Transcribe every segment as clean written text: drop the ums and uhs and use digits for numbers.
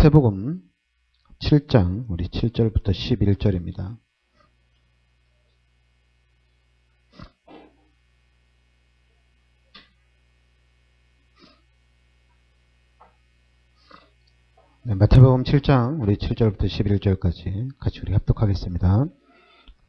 마태복음 7장 우리 7절부터 11절입니다. 네, 마태복음 7장 우리 7절부터 11절까지 같이 우리 합독하겠습니다.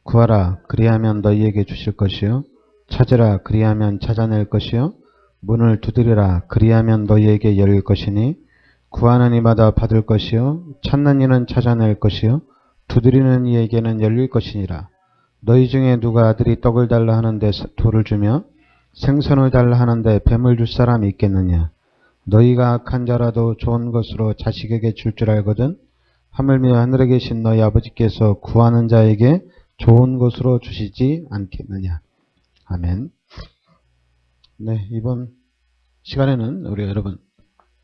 구하라 그리하면 너희에게 주실 것이요 찾으라 그리하면 찾아낼 것이요 문을 두드리라 그리하면 너희에게 열릴 것이니 구하는 이마다 받을 것이요 찾는 이는 찾아낼 것이요 두드리는 이에게는 열릴 것이니라. 너희 중에 누가 아들이 떡을 달라 하는데 돌을 주며 생선을 달라 하는데 뱀을 줄 사람이 있겠느냐. 너희가 악한 자라도 좋은 것으로 자식에게 줄 줄 알거든 하물며 하늘에 계신 너희 아버지께서 구하는 자에게 좋은 것으로 주시지 않겠느냐. 아멘. 네, 이번 시간에는 우리 여러분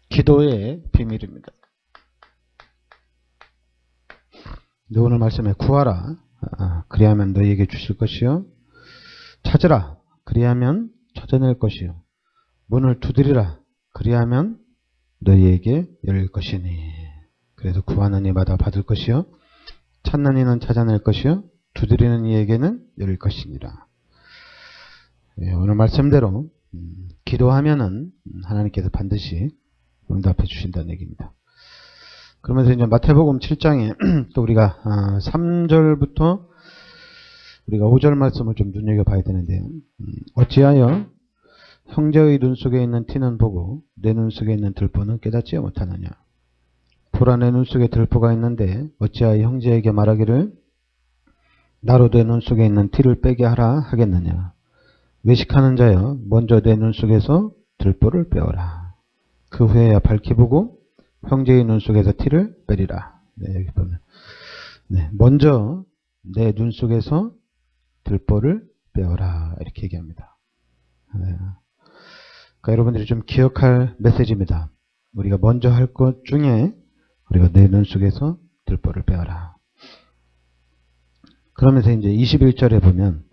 기도의 비밀입니다. 네, 오늘 말씀에 구하라 그리하면 너희에게 주실 것이요 찾으라 그리하면 찾아낼 것이요 문을 두드리라 그리하면 너희에게 열릴 것이니. 그래서 구하는 이마다 받을 것이요 찾는 이는 찾아낼 것이요 두드리는 이에게는 열릴 것이니라. 네, 오늘 말씀대로 기도하면은 하나님께서 반드시 응답해 주신다는 얘기입니다. 그러면서 이제 마태복음 7장에 또 우리가 3절부터 우리가 5절 말씀을 좀 눈여겨봐야 되는데요. 어찌하여 형제의 눈 속에 있는 티는 보고 내 눈 속에 있는 들보는 깨닫지 못하느냐. 보라 내 눈 속에 들보가 있는데 어찌하여 형제에게 말하기를 나로 내 눈 속에 있는 티를 빼게 하라 하겠느냐. 외식하는 자여 먼저 내 눈 속에서 들보를 빼어라. 그 후에야 밝히 보고 형제의 눈 속에서 티를 빼리라. 네, 여기 보면 먼저 내 눈 속에서 들보를 빼어라 이렇게 얘기합니다. 네. 그러니까 여러분들이 좀 기억할 메시지입니다. 우리가 먼저 할 것 중에 우리가 내 눈 속에서 들보를 빼어라. 그러면서 이제 21절에 보면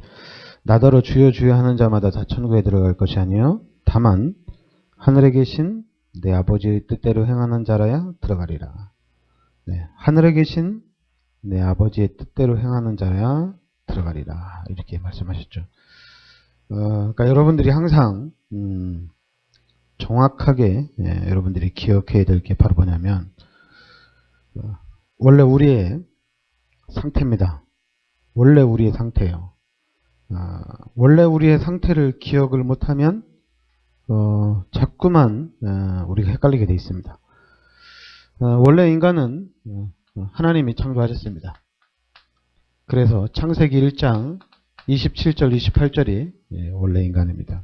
나더러 주여 주여 하는 자마다 다 천국에 들어갈 것이 아니요 다만 하늘에 계신 내 아버지의 뜻대로 행하는 자라야 들어가리라. 네, 하늘에 계신 내 아버지의 뜻대로 행하는 자야 들어가리라. 이렇게 말씀하셨죠. 그러니까 여러분들이 항상 정확하게 여러분들이 기억해야 될 게 바로 뭐냐면 원래 우리의 상태입니다. 원래 우리의 상태예요. 원래 우리의 상태를 기억을 못하면 자꾸만 우리가 헷갈리게 되어 있습니다. 원래 인간은 하나님이 창조하셨습니다. 그래서 창세기 1장 27절 28절이 원래 인간입니다.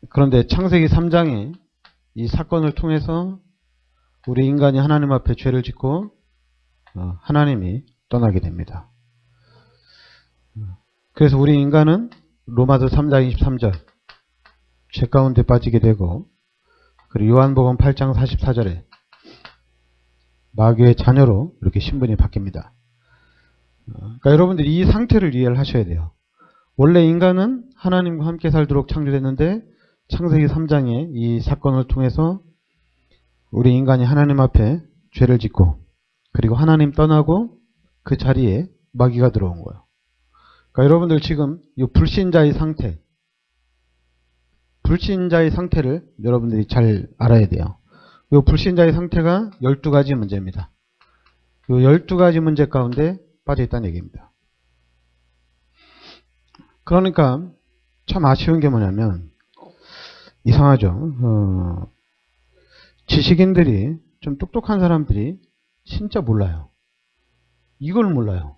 그런데 창세기 3장에 이 사건을 통해서 우리 인간이 하나님 앞에 죄를 짓고 하나님이 떠나게 됩니다. 그래서 우리 인간은 로마서 3장 23절 죄 가운데 빠지게 되고 그리고 요한복음 8장 44절에 마귀의 자녀로 이렇게 신분이 바뀝니다. 그러니까 여러분들이 이 상태를 이해를 하셔야 돼요. 원래 인간은 하나님과 함께 살도록 창조됐는데 창세기 3장의 이 사건을 통해서 우리 인간이 하나님 앞에 죄를 짓고 그리고 하나님 떠나고 그 자리에 마귀가 들어온 거예요. 그러니까 여러분들 지금 이 불신자의 상태를 여러분들이 잘 알아야 돼요. 이 불신자의 상태가 12가지 문제입니다. 이 12가지 문제 가운데 빠져 있다는 얘기입니다. 그러니까 참 아쉬운 게 뭐냐면 이상하죠. 지식인들이 좀 똑똑한 사람들이 진짜 몰라요. 이걸 몰라요.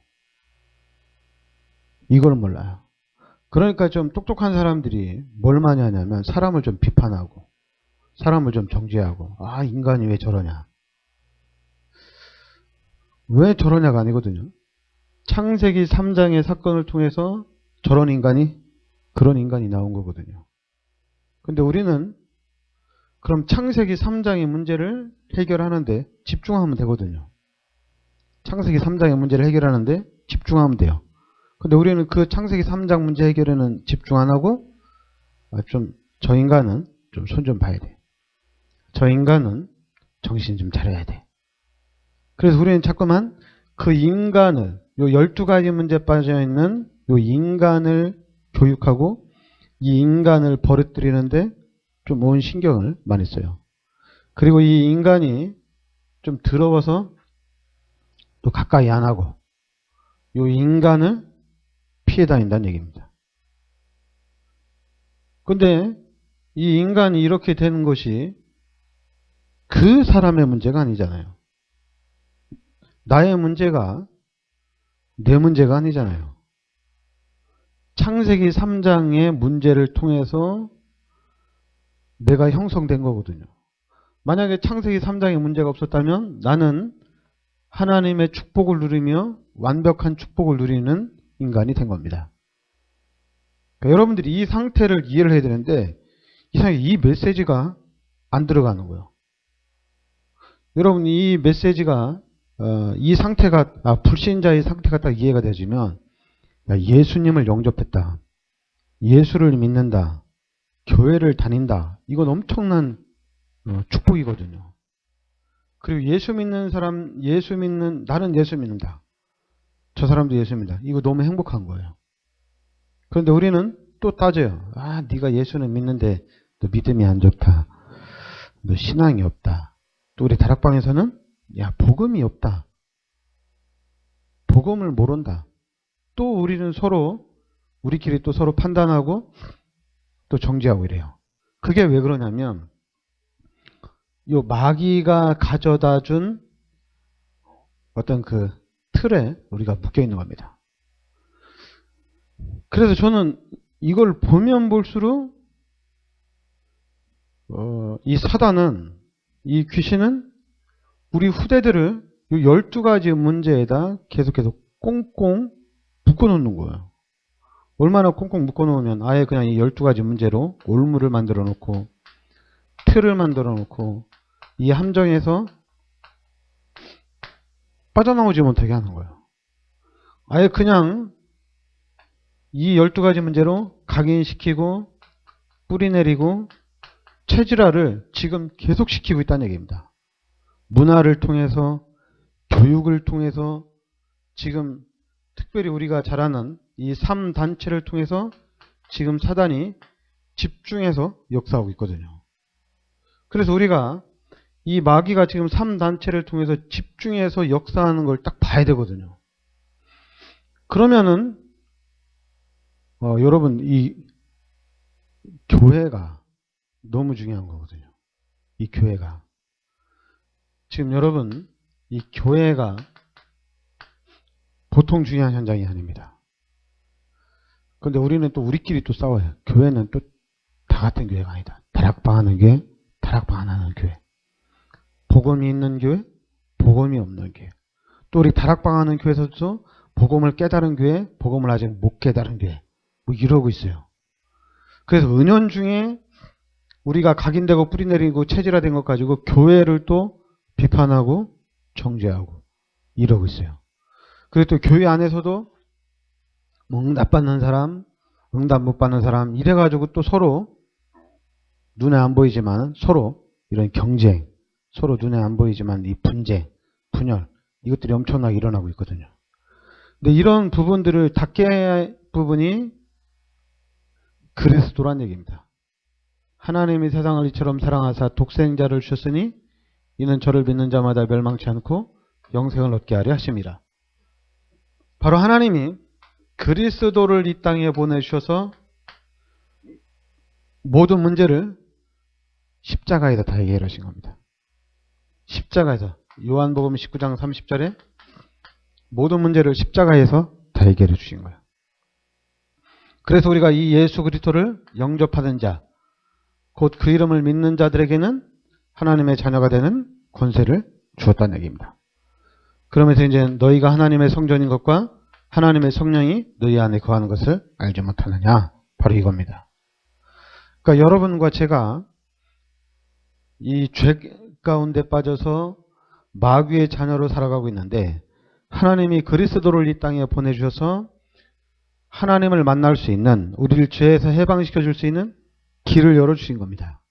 그러니까 좀 똑똑한 사람들이 뭘 많이 하냐면 사람을 좀 비판하고 사람을 좀 정죄하고 인간이 왜 저러냐. 왜 저러냐가 아니거든요. 창세기 3장의 사건을 통해서 그런 인간이 나온 거거든요. 근데 우리는 그럼 창세기 3장의 문제를 해결하는데 집중하면 되거든요. 창세기 3장의 문제를 해결하는데 집중하면 돼요. 근데 우리는 그 창세기 3장 문제 해결에는 집중 안 하고 저 인간은 좀 손 좀 봐야 돼. 저 인간은 정신 좀 차려야 돼. 그래서 우리는 자꾸만 그 인간을, 요 12가지 문제에 빠져있는 요 인간을 교육하고 이 인간을 버릇들이는데 좀 온 신경을 많이 써요. 그리고 이 인간이 좀 더러워서 또 가까이 안 하고 요 인간을 피해 다닌다는 얘기입니다. 근데 이 인간이 이렇게 되는 것이 그 사람의 문제가 아니잖아요. 나의 문제가 내 문제가 아니잖아요. 창세기 3장의 문제를 통해서 내가 형성된 거거든요. 만약에 창세기 3장의 문제가 없었다면 나는 하나님의 축복을 누리며 완벽한 축복을 누리는 인간이 된 겁니다. 그러니까 여러분들이 이 상태를 이해를 해야 되는데 이상하게 이 메시지가 안 들어가는 거예요. 여러분 이 메시지가 이 상태가 불신자의 상태가 딱 이해가 되지면 예수님을 영접했다. 예수를 믿는다. 교회를 다닌다. 이건 엄청난 축복이거든요. 그리고 예수 믿는 사람, 나는 예수 믿는다. 저 사람도 예수 믿는다. 이거 너무 행복한 거예요. 그런데 우리는 또 따져요. 네가 예수는 믿는데 너 믿음이 안 좋다. 너 신앙이 없다. 또 우리 다락방에서는 복음이 없다. 복음을 모른다. 또 우리는 우리끼리 또 서로 판단하고 또 정죄하고 이래요. 그게 왜 그러냐면 요 마귀가 가져다 준 어떤 그 틀에 우리가 묶여 있는 겁니다. 그래서 저는 이걸 보면 볼수록 이 사단은, 이 귀신은 우리 후대들을 이 12가지 문제에다 계속해서 꽁꽁 묶어놓는 거예요. 얼마나 꽁꽁 묶어놓으면 아예 그냥 이 12가지 문제로 올무를 만들어 놓고 틀을 만들어 놓고 이 함정에서 빠져나오지 못하게 하는 거예요. 아예 그냥 이 12가지 문제로 각인시키고 뿌리내리고 체질화를 지금 계속 시키고 있다는 얘기입니다. 문화를 통해서, 교육을 통해서, 지금 특별히 우리가 잘 아는 이 3단체를 통해서 지금 사단이 집중해서 역사하고 있거든요. 그래서 우리가 이 마귀가 지금 3단체를 통해서 집중해서 역사하는 걸 딱 봐야 되거든요. 그러면은 여러분 이 교회가 너무 중요한 거거든요. 이 교회가. 지금 여러분 이 교회가 보통 중요한 현장이 아닙니다. 그런데 우리는 또 우리끼리 또 싸워요. 교회는 또 다 같은 교회가 아니다. 다락방 하는 교회, 다락방 안 하는 교회. 복음이 있는 교회, 복음이 없는 교회. 또 우리 다락방 하는 교회에서도 복음을 깨달은 교회, 복음을 아직 못 깨달은 교회. 뭐 이러고 있어요. 그래서 은연중에 우리가 각인되고 뿌리내리고 체질화된 것 가지고 교회를 또 비판하고 정죄하고 이러고 있어요. 그리고 또 교회 안에서도 응답 받는 사람, 응답 못 받는 사람 이래가지고 또 서로 눈에 안 보이지만 서로 이런 경쟁, 서로 눈에 안 보이지만 이 분쟁, 분열 이것들이 엄청나게 일어나고 있거든요. 근데 이런 부분들을 닦게 할 부분이 그리스도란 얘기입니다. 하나님이 세상을 이처럼 사랑하사 독생자를 주셨으니 이는 저를 믿는 자마다 멸망치 않고 영생을 얻게 하려 하심이라. 바로 하나님이 그리스도를 이 땅에 보내주셔서 모든 문제를 십자가에서 다 해결하신 겁니다. 십자가에서 요한복음 19장 30절에 모든 문제를 십자가에서 다 해결해 주신 거예요. 그래서 우리가 이 예수 그리스도를 영접하는 자, 곧 그 이름을 믿는 자들에게는 하나님의 자녀가 되는 권세를 주었다는 얘기입니다. 그러면서 이제 너희가 하나님의 성전인 것과 하나님의 성령이 너희 안에 거하는 것을 알지 못하느냐. 바로 이겁니다. 그러니까 여러분과 제가 이 죄 가운데 빠져서 마귀의 자녀로 살아가고 있는데 하나님이 그리스도를 이 땅에 보내주셔서 하나님을 만날 수 있는, 우리를 죄에서 해방시켜 줄 수 있는 길을 열어주신 겁니다.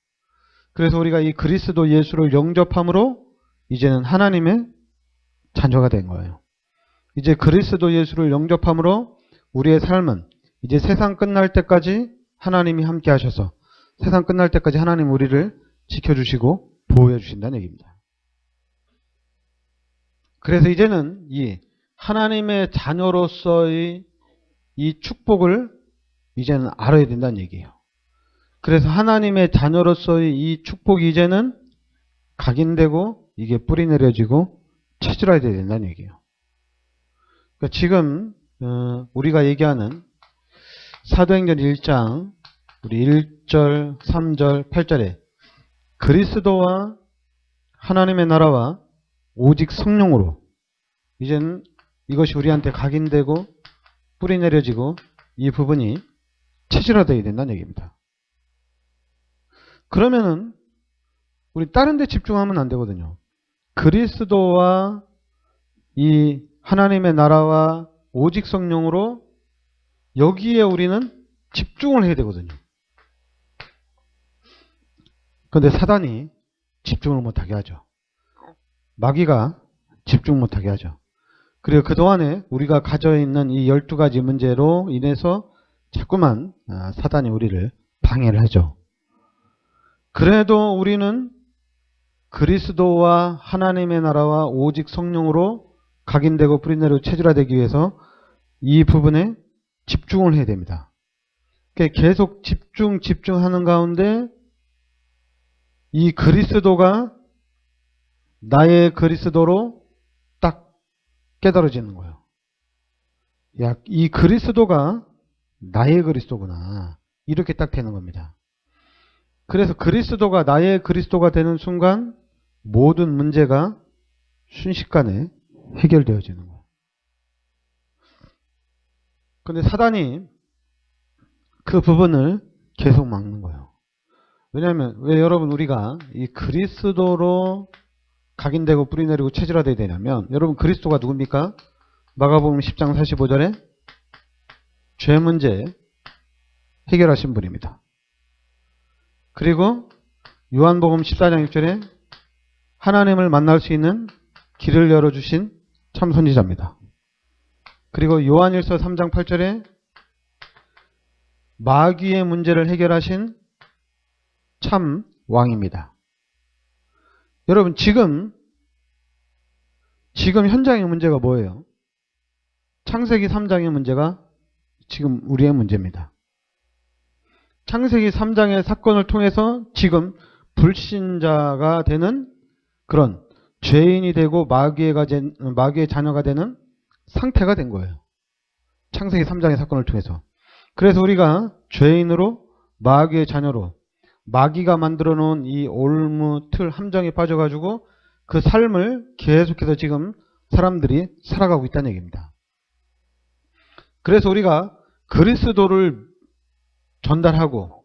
그래서 우리가 이 그리스도 예수를 영접함으로 이제는 하나님의 자녀가 된 거예요. 이제 그리스도 예수를 영접함으로 우리의 삶은 이제 세상 끝날 때까지 하나님이 함께 하셔서 세상 끝날 때까지 하나님 우리를 지켜주시고 보호해 주신다는 얘기입니다. 그래서 이제는 이 하나님의 자녀로서의 이 축복을 이제는 알아야 된다는 얘기예요. 그래서 하나님의 자녀로서의 이 축복이 이제는 각인되고 이게 뿌리 내려지고 체질화돼야 된다는 얘기예요. 그러니까 지금 우리가 얘기하는 사도행전 1장 우리 1절, 3절, 8절에 그리스도와 하나님의 나라와 오직 성령으로 이제는 이것이 우리한테 각인되고 뿌리 내려지고 이 부분이 체질화되어야 된다는 얘기입니다. 그러면은 우리 다른 데 집중하면 안 되거든요. 그리스도와 이 하나님의 나라와 오직 성령으로 여기에 우리는 집중을 해야 되거든요. 그런데 사단이 집중을 못하게 하죠. 마귀가 집중 못하게 하죠. 그리고 그동안에 우리가 가져있는 이 12가지 문제로 인해서 자꾸만 사단이 우리를 방해를 하죠. 그래도 우리는 그리스도와 하나님의 나라와 오직 성령으로 각인되고 뿌리내리고 체질화되기 위해서 이 부분에 집중을 해야 됩니다. 계속 집중하는 가운데 이 그리스도가 나의 그리스도로 딱 깨달아지는 거예요. 야, 이 그리스도가 나의 그리스도구나. 이렇게 딱 되는 겁니다. 그래서 그리스도가 나의 그리스도가 되는 순간 모든 문제가 순식간에 해결되어지는 거예요. 그런데 사단이 그 부분을 계속 막는 거예요. 왜냐하면 왜 여러분 우리가 이 그리스도로 각인되고 뿌리내리고 체질화되어야 되냐면 여러분 그리스도가 누굽니까? 마가복음 10장 45절에 죄 문제 해결하신 분입니다. 그리고 요한복음 14장 6절에 하나님을 만날 수 있는 길을 열어주신 참 선지자입니다. 그리고 요한일서 3장 8절에 마귀의 문제를 해결하신 참 왕입니다. 여러분 지금 현장의 문제가 뭐예요? 창세기 3장의 문제가 지금 우리의 문제입니다. 창세기 3장의 사건을 통해서 지금 불신자가 되는 그런 죄인이 되고 마귀의 자녀가 되는 상태가 된 거예요. 창세기 3장의 사건을 통해서. 그래서 우리가 죄인으로 마귀의 자녀로 마귀가 만들어 놓은 이 올무, 틀, 함정에 빠져가지고 그 삶을 계속해서 지금 사람들이 살아가고 있다는 얘기입니다. 그래서 우리가 그리스도를 전달하고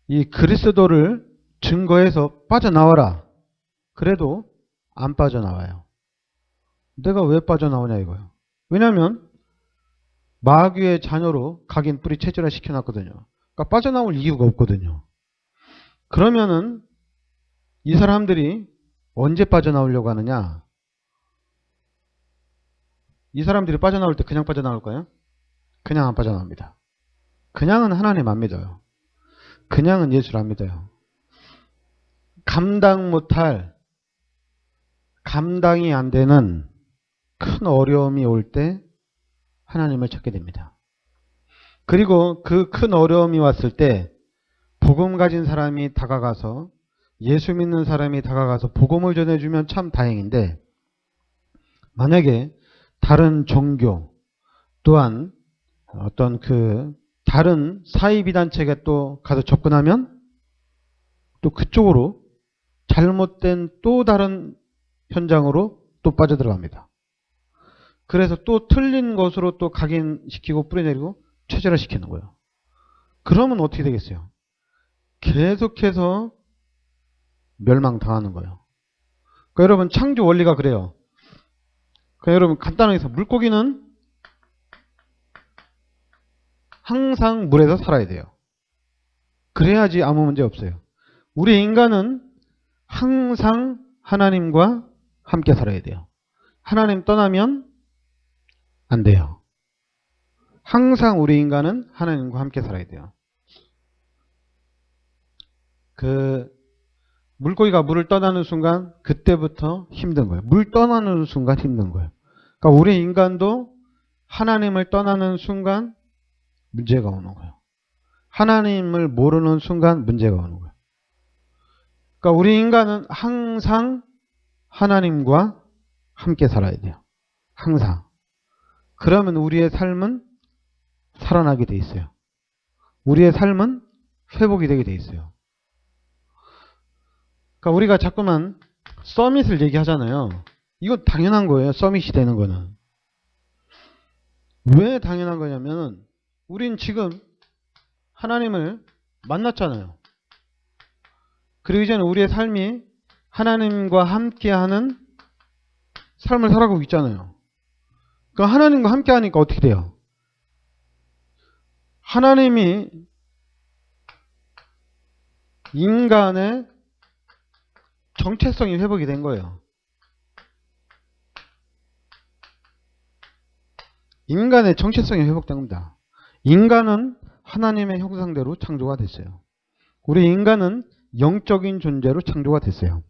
이 그리스도를 증거해서 빠져나와라. 그래도 안 빠져나와요. 내가 왜 빠져나오냐 이거예요. 왜냐하면 마귀의 자녀로 각인 뿌리 체질화 시켜놨거든요. 그러니까 빠져나올 이유가 없거든요. 그러면은 이 사람들이 언제 빠져나오려고 하느냐? 이 사람들이 빠져나올 때 그냥 빠져나올까요? 그냥 안 빠져나옵니다. 그냥은 하나님 안 믿어요. 그냥은 예수를 안 믿어요. 감당이 안 되는 큰 어려움이 올 때 하나님을 찾게 됩니다. 그리고 그 큰 어려움이 왔을 때 복음 가진 사람이 다가가서 예수 믿는 사람이 다가가서 복음을 전해주면 참 다행인데 만약에 다른 종교 또한 어떤 다른 사이비단체가 또 가서 접근하면 또 그쪽으로 잘못된 또 다른 현장으로 또 빠져들어갑니다. 그래서 또 틀린 것으로 또 각인시키고 뿌리내리고 체질화시키는 거예요. 그러면 어떻게 되겠어요? 계속해서 멸망당하는 거예요. 그러니까 여러분 창조 원리가 그래요. 그러니까 여러분 간단하게 해서 물고기는 항상 물에서 살아야 돼요. 그래야지 아무 문제 없어요. 우리 인간은 항상 하나님과 함께 살아야 돼요. 하나님 떠나면 안 돼요. 항상 우리 인간은 하나님과 함께 살아야 돼요. 물고기가 물을 떠나는 순간 그때부터 힘든 거예요. 물 떠나는 순간 힘든 거예요. 그러니까 우리 인간도 하나님을 떠나는 순간 문제가 오는 거예요. 하나님을 모르는 순간 문제가 오는 거예요. 그러니까 우리 인간은 항상 하나님과 함께 살아야 돼요. 항상. 그러면 우리의 삶은 살아나게 돼 있어요. 우리의 삶은 회복이 되게 돼 있어요. 그러니까 우리가 자꾸만 서밋을 얘기하잖아요. 이거 당연한 거예요. 서밋이 되는 거는. 왜 당연한 거냐면 우린 지금 하나님을 만났잖아요. 그리고 이제는 우리의 삶이 하나님과 함께하는 삶을 살아가고 있잖아요. 그러니까 하나님과 함께하니까 어떻게 돼요? 하나님이 인간의 정체성이 회복이 된 거예요. 인간의 정체성이 회복된 겁니다. 인간은 하나님의 형상대로 창조가 됐어요. 우리 인간은 영적인 존재로 창조가 됐어요.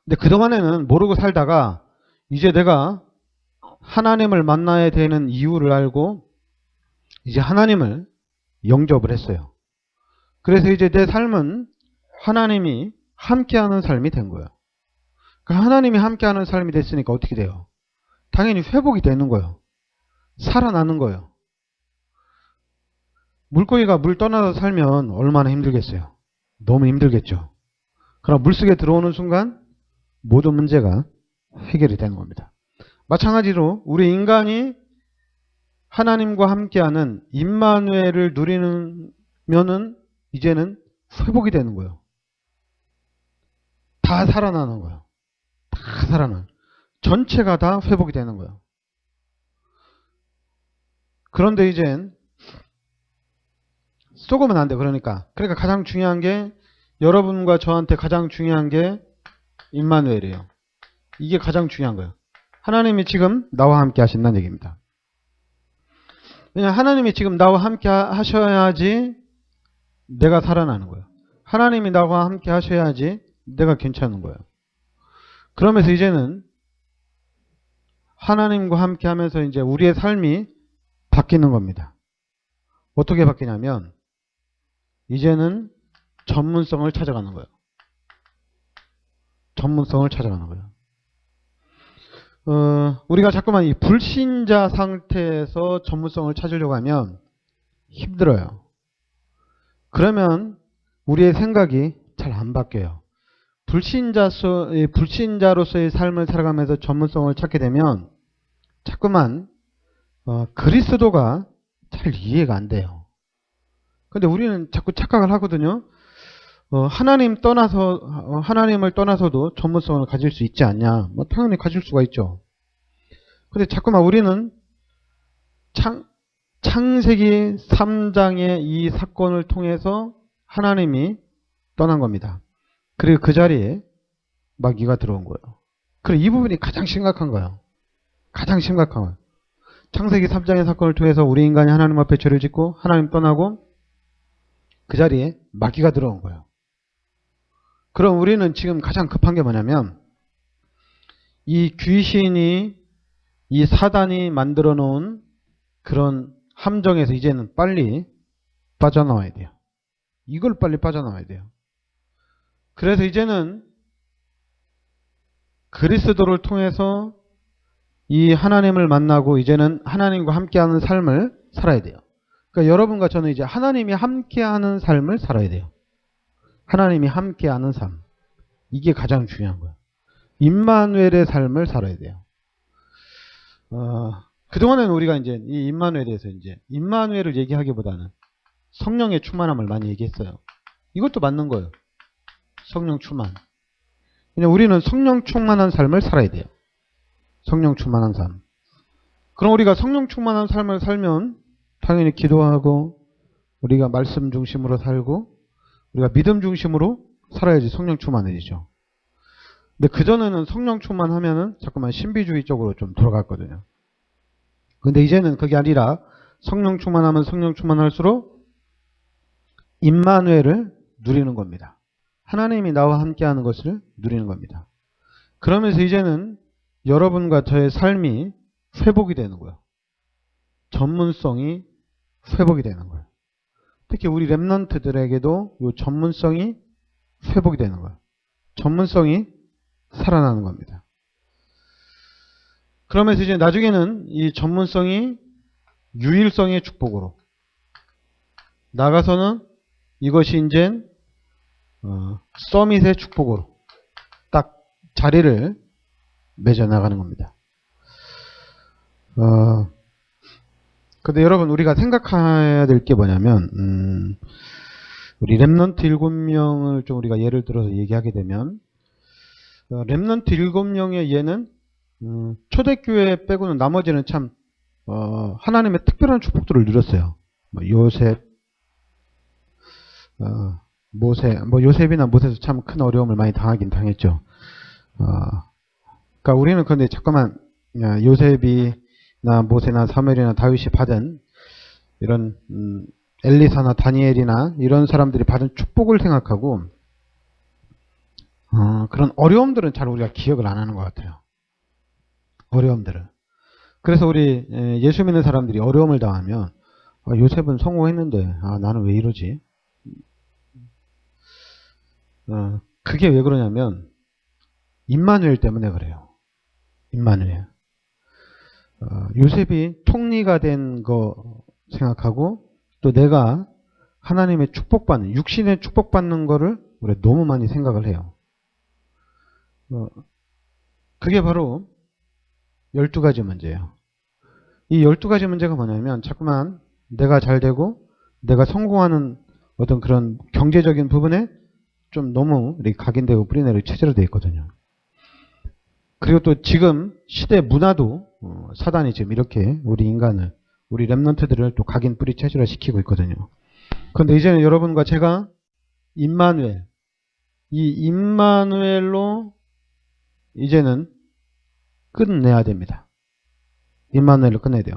근데 그동안에는 모르고 살다가 이제 내가 하나님을 만나야 되는 이유를 알고 이제 하나님을 영접을 했어요. 그래서 이제 내 삶은 하나님이 함께하는 삶이 된 거예요. 그러니까 하나님이 함께하는 삶이 됐으니까 어떻게 돼요? 당연히 회복이 되는 거예요. 살아나는 거예요. 물고기가 물 떠나서 살면 얼마나 힘들겠어요? 너무 힘들겠죠. 그럼 물속에 들어오는 순간 모든 문제가 해결이 되는 겁니다. 마찬가지로 우리 인간이 하나님과 함께하는 임마누엘을 누리면은 이제는 회복이 되는 거예요. 다 살아나는 거예요. 다 살아나는. 전체가 다 회복이 되는 거예요. 그런데 이젠 속으면 안 돼. 그러니까 가장 중요한 게 여러분과 저한테 가장 중요한 게 임마누엘이에요. 이게 가장 중요한 거예요. 하나님이 지금 나와 함께 하신다는 얘기입니다. 왜냐하면 하나님이 지금 나와 함께 하셔야지 내가 살아나는 거예요. 하나님이 나와 함께 하셔야지 내가 괜찮은 거예요. 그러면서 이제는 하나님과 함께 하면서 이제 우리의 삶이 바뀌는 겁니다. 어떻게 바뀌냐면 이제는 전문성을 찾아가는 거예요. 전문성을 찾아가는 거예요. 우리가 자꾸만 이 불신자 상태에서 전문성을 찾으려고 하면 힘들어요. 그러면 우리의 생각이 잘 안 바뀌어요. 불신자로서의 삶을 살아가면서 전문성을 찾게 되면 자꾸만 그리스도가 잘 이해가 안 돼요. 근데 우리는 자꾸 착각을 하거든요. 하나님을 떠나서도 전문성을 가질 수 있지 않냐? 뭐 당연히 가질 수가 있죠. 근데 자꾸만 우리는 창세기 3장의 이 사건을 통해서 하나님이 떠난 겁니다. 그리고 그 자리에 마귀가 들어온 거예요. 그리고 이 부분이 가장 심각한 거예요. 가장 심각한 거예요. 창세기 3장의 사건을 통해서 우리 인간이 하나님 앞에 죄를 짓고 하나님 떠나고 그 자리에 마귀가 들어온 거예요. 그럼 우리는 지금 가장 급한 게 뭐냐면 이 귀신이 이 사단이 만들어 놓은 그런 함정에서 이제는 빨리 빠져나와야 돼요. 이걸 빨리 빠져나와야 돼요. 그래서 이제는 그리스도를 통해서 이 하나님을 만나고 이제는 하나님과 함께하는 삶을 살아야 돼요. 그러니까 여러분과 저는 이제 하나님이 함께하는 삶을 살아야 돼요. 하나님이 함께하는 삶. 이게 가장 중요한 거예요. 임마누엘의 삶을 살아야 돼요. 그동안에는 우리가 이제 이 임마누엘에 대해서 이제 임마누엘을 얘기하기보다는 성령의 충만함을 많이 얘기했어요. 이것도 맞는 거예요. 성령 충만. 그냥 우리는 성령 충만한 삶을 살아야 돼요. 성령 충만한 삶. 그럼 우리가 성령 충만한 삶을 살면 당연히 기도하고 우리가 말씀 중심으로 살고 우리가 믿음 중심으로 살아야지 성령 충만해지죠. 근데 그전에는 성령 충만하면은 자꾸만 신비주의 쪽으로 좀 돌아갔거든요. 근데 이제는 그게 아니라 성령 충만하면 성령 충만할수록 임마누엘을 누리는 겁니다. 하나님이 나와 함께하는 것을 누리는 겁니다. 그러면서 이제는 여러분과 저의 삶이 회복이 되는 거예요. 전문성이 회복이 되는 거예요. 특히 우리 랩런트들에게도 이 전문성이 회복이 되는 거예요. 전문성이 살아나는 겁니다. 그러면서 이제 나중에는 이 전문성이 유일성의 축복으로 나가서는 이것이 이제 서밋의 축복으로 딱 자리를 맺어 나가는 겁니다. 근데 여러분 우리가 생각해야 될 게 뭐냐면 우리 랩런트 7명을 좀 우리가 예를 들어서 얘기하게 되면 랩런트 7명의 예는 초대교회 빼고는 나머지는 참 하나님의 특별한 축복들을 누렸어요. 뭐 요셉, 요셉이나 모세도 참 큰 어려움을 많이 당하긴 당했죠. 그러니까 우리는 근데 잠깐만 요셉이나 모세나 사무엘이나 다윗이 받은 이런 엘리사나 다니엘이나 이런 사람들이 받은 축복을 생각하고 그런 어려움들은 잘 우리가 기억을 안 하는 것 같아요. 어려움들은. 그래서 우리 예수 믿는 사람들이 어려움을 당하면 요셉은 성공했는데 나는 왜 이러지? 그게 왜 그러냐면 임마누엘 때문에 그래요. 임마누엘. 요셉이 통리가 된 거 생각하고 또 내가 하나님의 축복받는 육신의 축복받는 거를 우리가 너무 많이 생각을 해요. 그게 바로 12가지 문제예요. 이 12가지 문제가 뭐냐면 자꾸만 내가 잘 되고 내가 성공하는 어떤 그런 경제적인 부분에 좀 너무 이렇게 각인되고 뿌리내리고 체제로 되어 있거든요. 그리고 또 지금 시대 문화도 사단이 지금 이렇게 우리 인간을 우리 랩런트들을 또 각인 뿌리 체질화 시키고 있거든요. 그런데 이제는 여러분과 제가 임마누엘 이 임마누엘로 이제는 끝내야 됩니다. 임마누엘을 끝내야 돼요.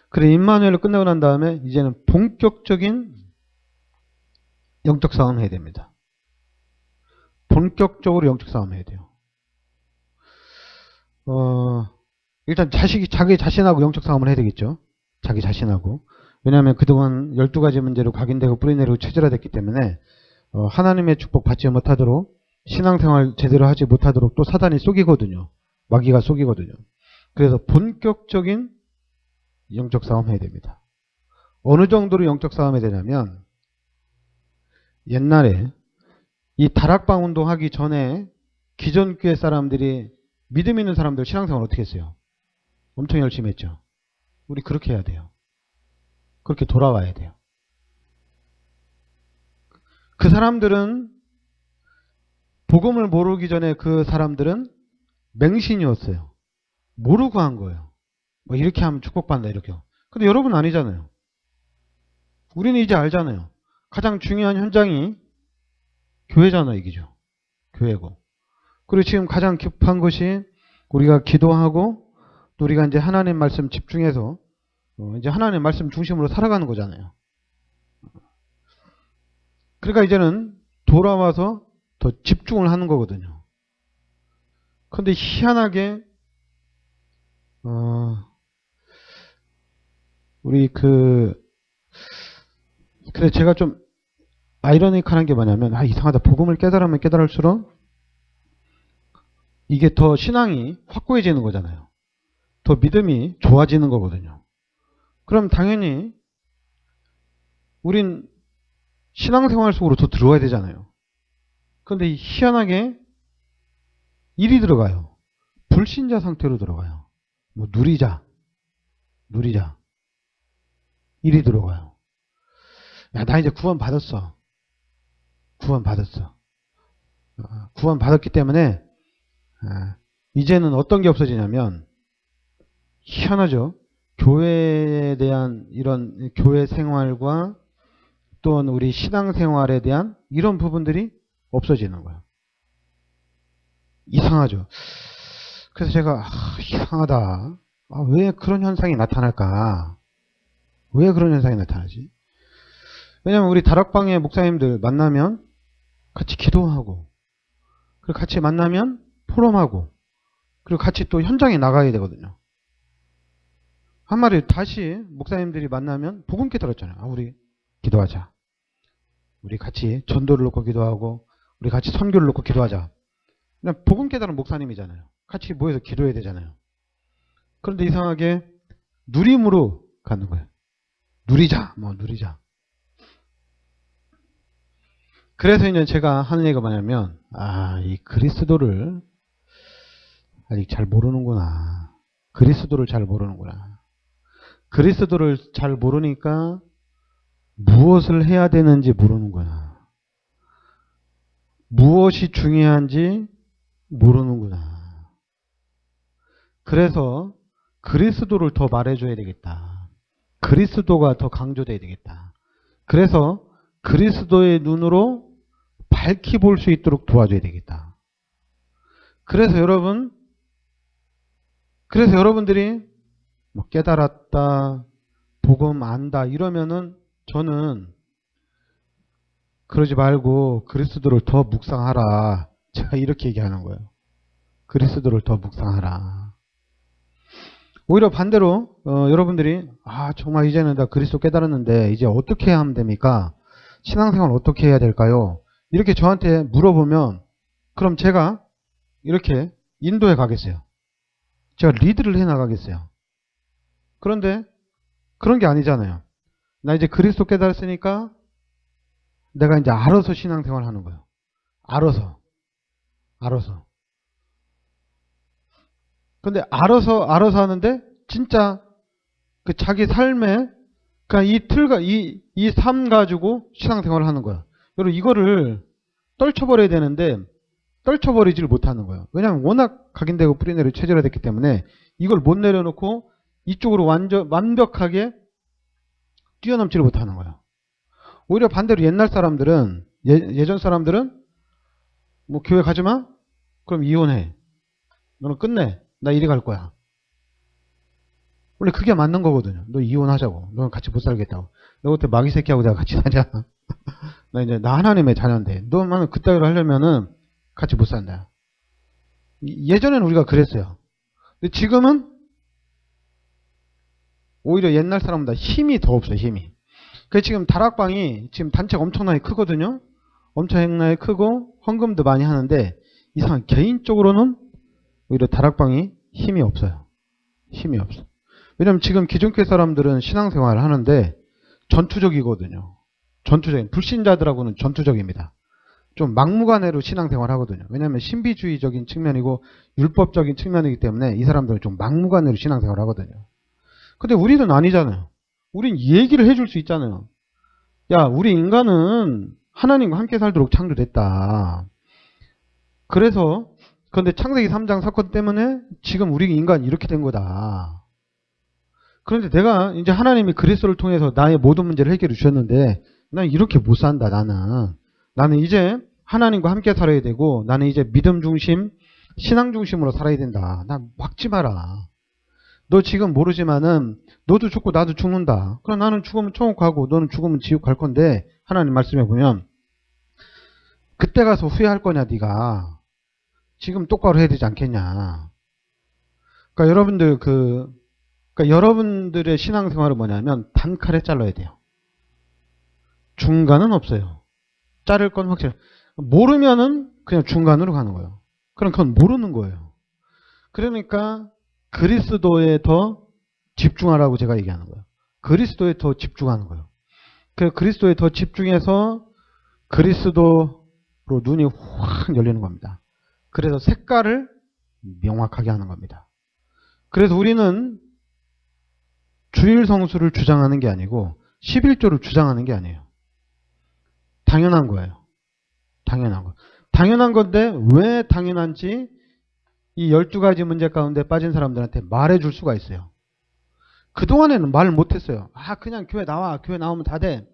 그래 임마누엘을 끝내고 난 다음에 이제는 본격적인 영적 싸움 해야 됩니다. 본격적으로 영적 싸움 해야 돼요. 일단 자기 자신하고 영적 싸움을 해야 되겠죠. 자기 자신하고. 왜냐하면 그동안 12가지 문제로 각인되고 뿌리내리고 체질화됐기 때문에 하나님의 축복 받지 못하도록 신앙생활 제대로 하지 못하도록 또 사단이 속이거든요. 마귀가 속이거든요. 그래서 본격적인 영적 싸움 해야 됩니다. 어느 정도로 영적 싸움 해야 되냐면 옛날에 이 다락방 운동하기 전에 기존 교회 사람들이 믿음 있는 사람들 신앙생활 어떻게 했어요? 엄청 열심히 했죠. 우리 그렇게 해야 돼요. 그렇게 돌아와야 돼요. 그 사람들은 복음을 모르기 전에 그 사람들은 맹신이었어요. 모르고 한 거예요. 뭐 이렇게 하면 축복받는다 이렇게요. 근데 여러분 아니잖아요. 우리는 이제 알잖아요. 가장 중요한 현장이 교회잖아요. 이기죠. 교회고. 그리고 지금 가장 급한 것이 우리가 기도하고 또 우리가 이제 하나님 말씀 집중해서 이제 하나님 말씀 중심으로 살아가는 거잖아요. 그러니까 이제는 돌아와서 더 집중을 하는 거거든요. 근데 희한하게 우리 근데 제가 좀 아이러니컬한 게 뭐냐면 이상하다. 복음을 깨달으면 깨달을수록 이게 더 신앙이 확고해지는 거잖아요. 더 믿음이 좋아지는 거거든요. 그럼 당연히 우린 신앙생활 속으로 더 들어와야 되잖아요. 그런데 희한하게 일이 들어가요. 불신자 상태로 들어가요. 뭐 누리자 일이 들어가요. 나 이제 구원 받았어. 구원 받았기 때문에 이제는 어떤 게 없어지냐면 희한하죠. 교회에 대한 이런 교회 생활과 또는 우리 신앙생활에 대한 이런 부분들이 없어지는 거예요. 이상하죠. 그래서 제가 이상하다. 왜 그런 현상이 나타날까? 왜 그런 현상이 나타나지? 왜냐면 우리 다락방의 목사님들 만나면 같이 기도하고, 그리고 같이 만나면 포럼하고, 그리고 같이 또 현장에 나가야 되거든요. 한마디로 다시 목사님들이 만나면 복음께 들었잖아요. 우리 기도하자. 우리 같이 전도를 놓고 기도하고, 우리 같이 선교를 놓고 기도하자. 그냥 복음 깨달은 목사님이잖아요. 같이 모여서 기도해야 되잖아요. 그런데 이상하게 누림으로 가는 거예요. 누리자, 누리자. 그래서 이제 제가 하는 얘기가 뭐냐면, 이 그리스도를 아직 잘 모르는구나. 그리스도를 잘 모르는구나. 그리스도를 잘 모르니까 무엇을 해야 되는지 모르는구나. 무엇이 중요한지 모르는구나. 그래서 그리스도를 더 말해줘야 되겠다. 그리스도가 더 강조돼야 되겠다. 그래서 그리스도의 눈으로 밝히 볼 수 있도록 도와줘야 되겠다. 그래서 여러분들이 깨달았다, 복음 안다 이러면은 저는 그러지 말고 그리스도를 더 묵상하라. 제가 이렇게 얘기하는 거예요. 그리스도를 더 묵상하라. 오히려 반대로 여러분들이 정말 이제는 다 그리스도 깨달았는데 이제 어떻게 해야 하면 됩니까? 신앙생활 어떻게 해야 될까요? 이렇게 저한테 물어보면 그럼 제가 이렇게 인도해 가겠어요. 제가 리드를 해 나가겠어요. 그런데 그런 게 아니잖아요. 나 이제 그리스도 깨달았으니까 내가 이제 알아서 신앙생활 하는 거예요. 알아서. 근데 알아서 하는데 진짜 그 자기 삶에 그냥 이 틀과 이 삶 가지고 신앙생활을 하는 거야. 여러분 이거를 떨쳐버려야 되는데 떨쳐버리지를 못하는 거예요. 왜냐하면 워낙 각인되고 뿌리내려 체질화됐기 때문에 이걸 못 내려놓고 이쪽으로 완벽하게 뛰어넘지를 못하는 거예요. 오히려 반대로 옛날 사람들은 예전 사람들은 교회 가지마? 그럼 이혼해. 너는 끝내. 나 이리 갈 거야. 원래 그게 맞는 거거든요. 너 이혼하자고. 너는 같이 못 살겠다고. 너 그때 마귀 새끼하고 내가 같이 사자. 나 하나님의 자녀인데. 너만 그따위로 하려면은 같이 못 산다. 예전에는 우리가 그랬어요. 근데 지금은 오히려 옛날 사람보다 힘이 더 없어요. 힘이. 그래서 지금 다락방이 지금 단체가 엄청나게 크거든요. 엄청나게 크고 헌금도 많이 하는데 이상 개인적으로는 오히려 다락방이 힘이 없어요. 힘이 없어. 왜냐면 지금 기존교회 사람들은 신앙생활을 하는데 전투적이거든요. 전투적인 불신자들하고는 전투적입니다. 좀 막무가내로 신앙생활을 하거든요. 왜냐하면 신비주의적인 측면이고 율법적인 측면이기 때문에 이 사람들은 좀 막무가내로 신앙생활을 하거든요. 근데 우리는 아니잖아요. 우린 얘기를 해줄 수 있잖아요. 야, 우리 인간은 하나님과 함께 살도록 창조됐다. 그런데 창세기 3장 사건 때문에 지금 우리 인간이 이렇게 된 거다. 그런데 내가 이제 하나님이 그리스도를 통해서 나의 모든 문제를 해결해 주셨는데 난 이렇게 못 산다. 나는 이제 하나님과 함께 살아야 되고 나는 이제 믿음 중심, 신앙 중심으로 살아야 된다. 나 막지 마라. 너 지금 모르지만은 너도 죽고 나도 죽는다. 그럼 나는 죽으면 천국 가고 너는 죽으면 지옥 갈 건데 하나님 말씀해 보면 그때 가서 후회할 거냐 네가. 지금 똑바로 해야 되지 않겠냐. 그러니까 여러분들의 신앙생활은 뭐냐면 단칼에 잘라야 돼요. 중간은 없어요. 자를 건 확실해. 모르면은 그냥 중간으로 가는 거예요. 그럼 그건 모르는 거예요. 그러니까 그리스도에 더 집중하라고 제가 얘기하는 거예요. 그리스도에 더 집중하는 거예요. 그리스도에 더 집중해서 그리스도로 눈이 확 열리는 겁니다. 그래서 색깔을 명확하게 하는 겁니다. 그래서 우리는 주일 성수를 주장하는 게 아니고 11조를 주장하는 게 아니에요. 당연한 거예요. 당연한 건데 왜 당연한지 이 12가지 문제 가운데 빠진 사람들한테 말해줄 수가 있어요. 그동안에는 말 못했어요. 그냥 교회 나와. 교회 나오면 다 돼.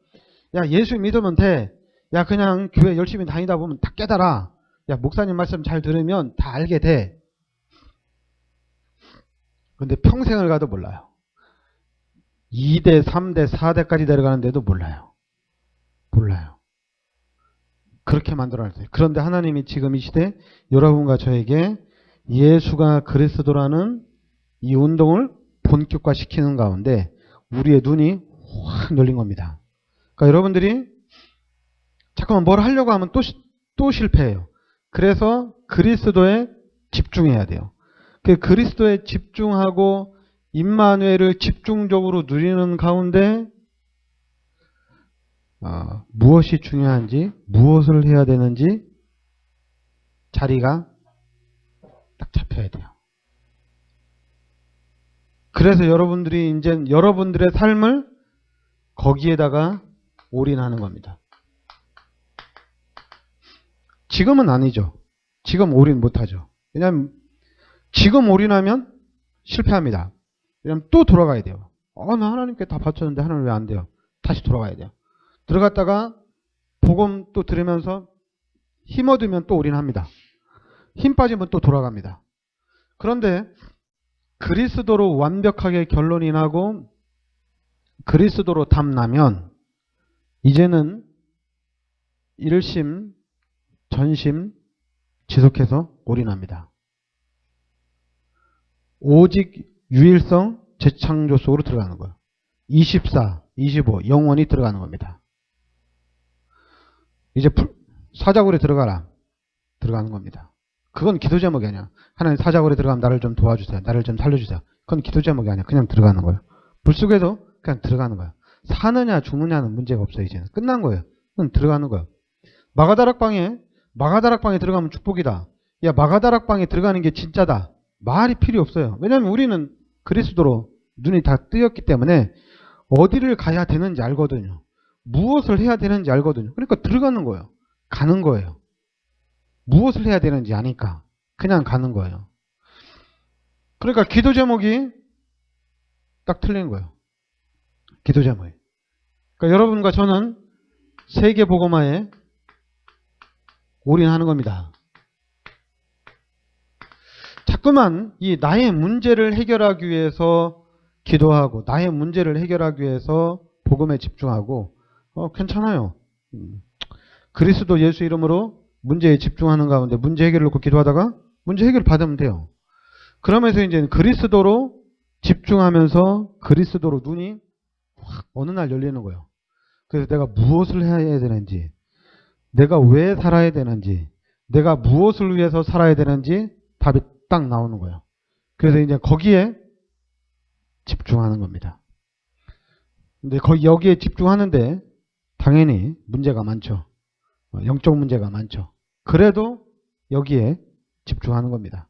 야, 예수 믿으면 돼. 야, 그냥 교회 열심히 다니다 보면 다 깨달아. 야, 목사님 말씀 잘 들으면 다 알게 돼. 근데 평생을 가도 몰라요. 2대, 3대, 4대까지 내려가는데도 몰라요. 몰라요. 그렇게 만들어놨어요. 그런데 하나님이 지금 이 시대 여러분과 저에게 예수가 그리스도라는 이 운동을 본격화시키는 가운데 우리의 눈이 확 열린 겁니다. 그러니까 여러분들이 잠깐만 뭘 하려고 하면 또 실패해요. 그래서 그리스도에 집중해야 돼요. 그 그리스도에 집중하고 임마누엘을 집중적으로 누리는 가운데 무엇이 중요한지, 무엇을 해야 되는지 자리가 딱 잡혀야 돼요. 그래서 여러분들이 이제 여러분들의 삶을 거기에다가 올인하는 겁니다. 지금은 아니죠. 지금 올인 못하죠. 왜냐하면 지금 올인하면 실패합니다. 왜냐하면 또 돌아가야 돼요. 나 하나님께 다 바쳤는데 하나님 왜 안 돼요? 다시 돌아가야 돼요. 들어갔다가 복음 또 들으면서 힘 얻으면 또 올인합니다. 힘 빠지면 또 돌아갑니다. 그런데 그리스도로 완벽하게 결론이 나고 그리스도로 담나면 이제는 일심, 전심 지속해서 올인합니다. 오직 유일성 재창조 속으로 들어가는 거예요. 24, 25 영원히 들어가는 겁니다. 이제 사자굴에 들어가라. 들어가는 겁니다. 그건 기도 제목이 아니야. 하나님 사자굴에 들어가면 나를 좀 도와주세요. 나를 좀 살려주세요. 그건 기도 제목이 아니야. 그냥 들어가는 거예요. 물속에도 그냥 들어가는 거예요. 사느냐 죽느냐는 문제가 없어요. 이제는 끝난 거예요. 그냥 들어가는 거예요. 마가다락방에 들어가면 축복이다. 야, 마가다락방에 들어가는 게 진짜다. 말이 필요 없어요. 왜냐하면 우리는 그리스도로 눈이 다 뜨였기 때문에 어디를 가야 되는지 알거든요. 무엇을 해야 되는지 알거든요. 그러니까 들어가는 거예요. 가는 거예요. 무엇을 해야 되는지 아니까 그냥 가는 거예요. 그러니까 기도 제목이 딱 틀린 거예요. 기도 제목이. 그러니까 여러분과 저는 세계복음화에 올인하는 겁니다. 자꾸만 이 나의 문제를 해결하기 위해서 기도하고 나의 문제를 해결하기 위해서 복음에 집중하고 괜찮아요. 그리스도 예수 이름으로 문제에 집중하는 가운데 문제 해결을 놓고 기도하다가 문제 해결 받으면 돼요. 그러면서 이제 그리스도로 집중하면서 그리스도로 눈이 확 어느 날 열리는 거예요. 그래서 내가 무엇을 해야 되는지, 내가 왜 살아야 되는지, 내가 무엇을 위해서 살아야 되는지 답이 딱 나오는 거예요. 그래서 이제 거기에 집중하는 겁니다. 근데 여기에 집중하는데 당연히 문제가 많죠. 영적 문제가 많죠. 그래도 여기에 집중하는 겁니다.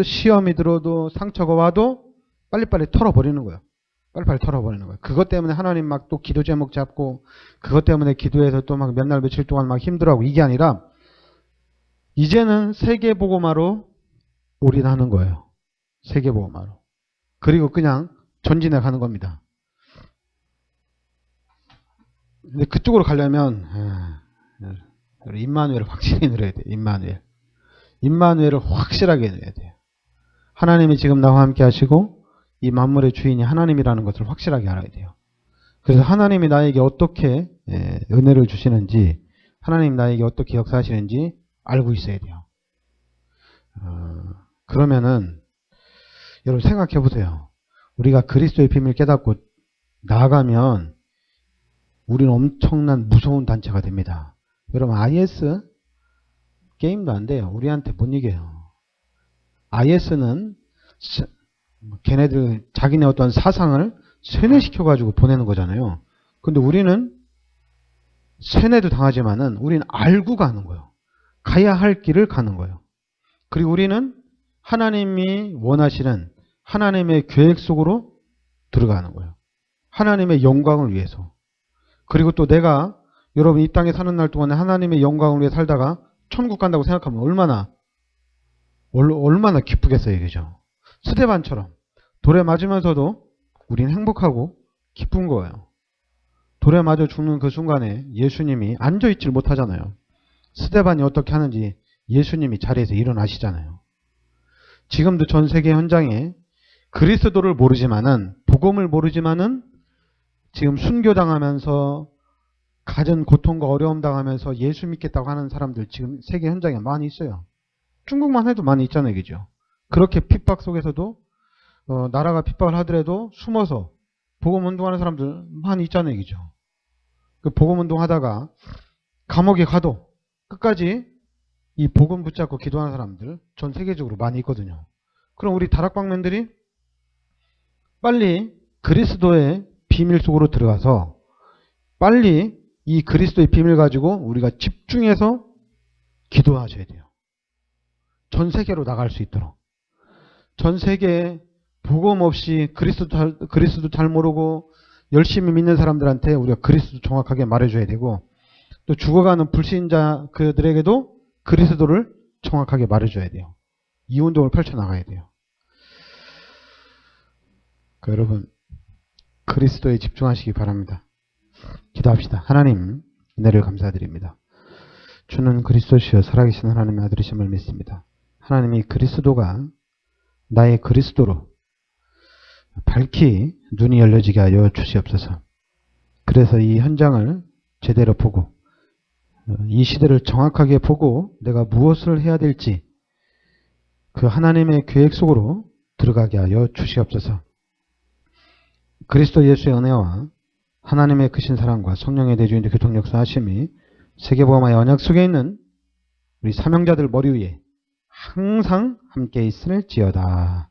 시험이 들어도 상처가 와도 빨리빨리 털어버리는 거예요. 빨리빨리 털어버리는 거예요. 그것 때문에 하나님 막 또 기도 제목 잡고 그것 때문에 기도해서 또 막 몇 날 며칠 동안 막 힘들어하고 이게 아니라 이제는 세계복음화로 올인하는 거예요. 세계복음화로. 그리고 그냥 전진해 가는 겁니다. 근데 그쪽으로 가려면 임마누엘을 확실히 누려야 돼요. 임마누엘을 확실하게 누려야 돼요. 하나님이 지금 나와 함께 하시고 이 만물의 주인이 하나님이라는 것을 확실하게 알아야 돼요. 그래서 하나님이 나에게 어떻게 은혜를 주시는지, 하나님 나에게 어떻게 역사하시는지 알고 있어야 돼요. 그러면은 여러분 생각해 보세요. 우리가 그리스도의 비밀을 깨닫고 나아가면 우리는 엄청난 무서운 단체가 됩니다. 여러분 IS 게임도 안 돼요. 우리한테 못 이겨요. IS는 걔네들 자기네 어떤 사상을 세뇌시켜가지고 보내는 거잖아요. 근데 우리는 세뇌도 당하지만은 우리는 알고 가는 거예요. 가야 할 길을 가는 거예요. 그리고 우리는 하나님이 원하시는 하나님의 계획 속으로 들어가는 거예요. 하나님의 영광을 위해서. 그리고 또 내가 여러분 이 땅에 사는 날 동안에 하나님의 영광을 위해 살다가 천국 간다고 생각하면 얼마나 기쁘겠어요. 그죠? 스데반처럼 돌에 맞으면서도 우리는 행복하고 기쁜 거예요. 돌에 맞아 죽는 그 순간에 예수님이 앉아있질 못하잖아요. 스데반이 어떻게 하는지 예수님이 자리에서 일어나시잖아요. 지금도 전 세계 현장에 그리스도를 모르지만은, 복음을 모르지만은 지금 순교당하면서 가진 고통과 어려움 당하면서 예수 믿겠다고 하는 사람들 지금 세계 현장에 많이 있어요. 중국만 해도 많이 있잖아요. 그죠? 그렇게 핍박 속에서도 나라가 핍박을 하더라도 숨어서 복음 운동하는 사람들 많이 있잖아요. 그죠? 그 복음 운동하다가 감옥에 가도 끝까지 이 복음 붙잡고 기도하는 사람들 전 세계적으로 많이 있거든요. 그럼 우리 다락방면들이 빨리 그리스도의 비밀 속으로 들어가서 빨리 이 그리스도의 비밀 가지고 우리가 집중해서 기도하셔야 돼요. 전 세계로 나갈 수 있도록. 전 세계에 복음 없이 그리스도 잘 모르고 열심히 믿는 사람들한테 우리가 그리스도 정확하게 말해줘야 되고, 또 죽어가는 불신자 그들에게도 그리스도를 정확하게 말해줘야 돼요. 이 운동을 펼쳐나가야 돼요. 여러분, 그리스도에 집중하시기 바랍니다. 기도합시다. 하나님, 은혜를 감사드립니다. 주는 그리스도시여 살아계신 하나님의 아들이심을 믿습니다. 하나님이 그리스도가 나의 그리스도로 밝히 눈이 열려지게 하여 주시옵소서. 그래서 이 현장을 제대로 보고 이 시대를 정확하게 보고 내가 무엇을 해야 될지 그 하나님의 계획 속으로 들어가게 하여 주시옵소서. 그리스도 예수의 은혜와 하나님의 크신 사랑과 성령의 대주인의 교통 역사하심이 세계복음화의 언약 속에 있는 우리 사명자들 머리 위에 항상 함께 있을지어다.